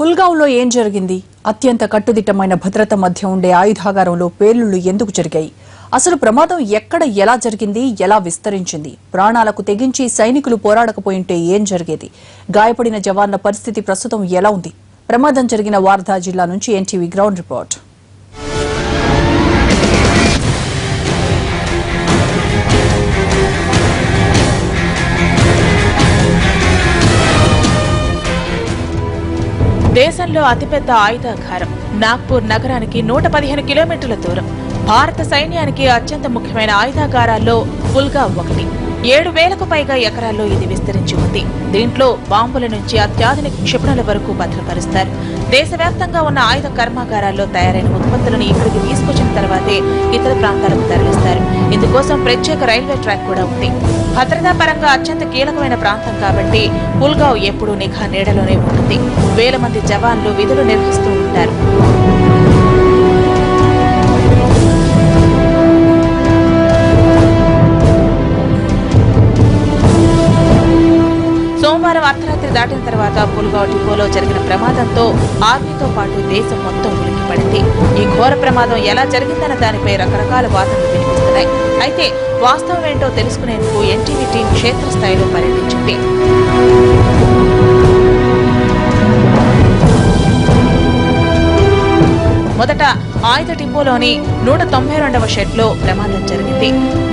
పుల్గావ్లో ఏం జరిగింది? అత్యంత కట్టుదిట్టమైన భద్రత మధ్య ఉండే ఆయుధాగారంలో పేలుళ్లు ఎందుకు జరిగాయి? అసలు ప్రమాదం ఎక్కడ, ఎలా జరిగింది, ఎలా విస్తరించింది? ప్రాణాలకు తెగించి సైనికులు పోరాడకపోయింటే ఏం జరిగేది? గాయపడిన జవాన్ల పరిస్థితి ప్రస్తుతం ఎలా ఉంది? ప్రమాదం జరిగిన వార్ధా జిల్లా నుంచి ఎన్టీవీ గ్రౌండ్ రిపోర్ట్. దేశంలో అతిపెద్ద ఆయుధాగారం నాగ్పూర్ నగరానికి 115 కిలోమీటర్ల దూరం. భారత సైన్యానికి అత్యంత ముఖ్యమైన ఆయుధాగారాల్లో పుల్గావ్ ఒకటి. 7,000కు పైగా ఎకరాల్లో ఇది విస్తరించి ఉంది. దీంట్లో బాంబుల నుంచి అత్యాధునిక క్షిపణుల వరకు భద్రపరుస్తారు. దేశవ్యాప్తంగా ఉన్న ఆయుధ కర్మాగారాల్లో తయారైన ఉత్పత్తులను ఇక్కడికి తీసుకొచ్చిన తర్వాతే ఇతర ప్రాంతాలకు తరలిస్తారు. ఇందుకోసం ప్రత్యేక రైల్వే ట్రాక్ కూడా ఉంది. భద్రతా పరంగా అత్యంత కీలకమైన ప్రాంతం కాబట్టి పుల్గావ్ ఎప్పుడూ నిఘా నీడలోనే ఉంటుంది. 1000 మంది జవాన్లు విధులు నిర్వహిస్తూ ఉంటారు. సోమవారం అర్ధరాత్రి దాటిన తర్వాత పుల్గావ్ డిపోలో జరిగిన ప్రమాదంతో ఆర్మీతో పాటు దేశం మొత్తం ఉలిక్కిపడింది. ఈ ఘోర ప్రమాదం ఎలా జరిగిందన్న దానిపై రకరకాల వాదనలు వినిపిస్తున్నాయి. అయితే వాస్తవం ఏంటో తెలుసుకునేందుకు ఎన్టీవీ టీం క్షేత్రస్థాయిలో పర్యటించింది. మొదట ఆయుధ డిపోలోని 192వ షెడ్లో ప్రమాదం జరిగింది.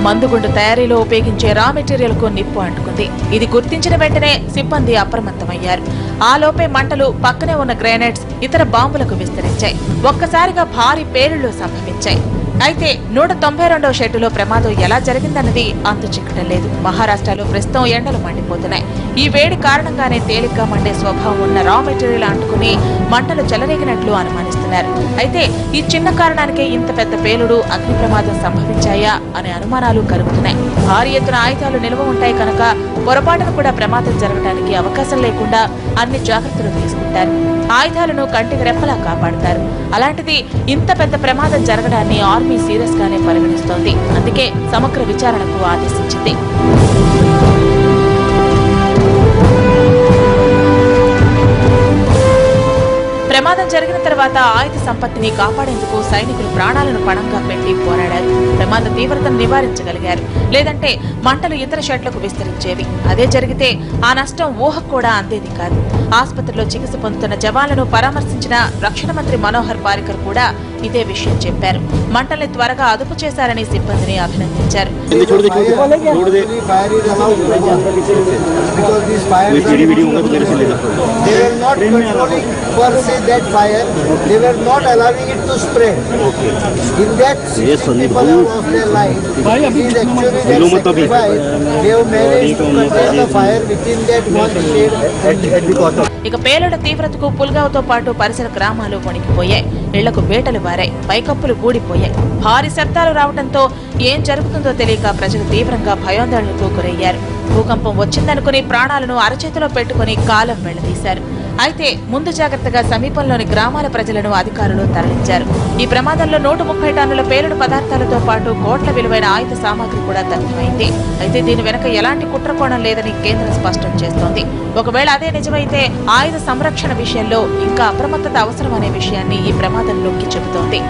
మందుగుండు తయారీలో ఉపయోగించే రా మెటీరియల్ కు నిప్పు అంటుకుంది. ఇది గుర్తించిన వెంటనే సిబ్బంది అప్రమత్తమయ్యారు. ఆ లోపే మంటలు పక్కనే ఉన్న గ్రెనేడ్స్, ఇతర బాంబులకు విస్తరించాయి. ఒక్కసారిగా భారీ పేలుళ్లు సంభవించాయి. అయితే 192వ షెడ్డులో ప్రమాదం ఎలా జరిగిందన్నది అంతు చిక్కడం లేదు. మహారాష్ట్రలో ప్రస్తుతం ఎండలు మండిపోతున్నాయి. ఈ వేడి కారణంగానే తేలిగ్గా మండే స్వభావం ఉన్న రా మెటీరియల్ అంటుకుని మంటలు చెలరేగినట్లు అనుమానిస్తున్నారు. అయితే ఈ చిన్న కారణానికే ఇంత పెద్ద పేలుడు, అగ్ని ప్రమాదం సంభవించాయా అనే అనుమానాలు కలుగుతున్నాయి. భారీ ఎత్తున ఆయుధాలు నిల్వ ఉంటాయి కనుక పొరపాటును కూడా ప్రమాదం జరగడానికి అవకాశం లేకుండా అన్ని జాగ్రత్తలు తీసుకుంటారు. ఆయుధాలను కంటికి రెప్పలా కాపాడతారు. అలాంటిది ఇంత పెద్ద ప్రమాదం జరగడాన్ని ఆర్మీ సీరియస్ గానే పరిగణిస్తోంది. అందుకే సమగ్ర విచారణకు ఆదేశించింది. ప్రమాదం జరిగిన తర్వాత ఆయుధ సంపత్తిని కాపాడేందుకు సైనికులు ప్రాణాలను పణంగా పెట్టి పోరాడారు. ప్రమాద తీవ్రతను నివారించగలిగారు. లేదంటే మంటలు ఇతర షెడ్లకు విస్తరించేవి. అదే జరిగితే ఆ నష్టం ఊహకు కూడా అందేది కాదు. ఆసుపత్రిలో చికిత్స పొందుతున్న జవాన్లను పరామర్శించిన రక్షణ మంత్రి మనోహర్ పారికర్ కూడా ఇదే విషయం చెప్పారు. మంటల్ని త్వరగా అదుపు చేశారని సిబ్బందిని అభినందించారు. that fire, they were not allowing it to spread. In that 60 people have lost their life. It is actually that sacrifice. They have managed to contain the fire within that one shade. ఇక పేలుడు తీవ్రతకు పుల్గావ్తో పాటు పరిసర గ్రామాలు వణికిపోయాయి. ఇళ్లకు బేటలు వారాయి, పైకప్పులు కూడిపోయాయి. భారీ శబ్దాలు రావడంతో ఏం జరుగుతుందో తెలియక ప్రజలు తీవ్రంగా భయాందోళనకు గురయ్యారు. భూకంపం వచ్చిందనుకుని ప్రాణాలను అరచేతిలో పెట్టుకుని కాలం వెళ్లదీశారు. అయితే ముందు జాగ్రత్తగా సమీపంలోని గ్రామాల ప్రజలను అధికారులు తరలించారు. ఈ ప్రమాదంలో 130 టన్నుల పేలుడు పదార్థాలతో పాటు కోట్ల విలువైన ఆయుధ సామాగ్రి కూడా దగ్ధమైంది. అయితే దీని వెనక ఎలాంటి కుట్రకోణం లేదని కేంద్రం స్పష్టం చేస్తోంది. ఒకవేళ అదే నిజమైతే ఆయుధ సంరక్షణ విషయంలో ఇంకా అప్రమత్తత అవసరం అనే విషయాన్ని ఈ ప్రమాదం నొక్కి చెబుతోంది.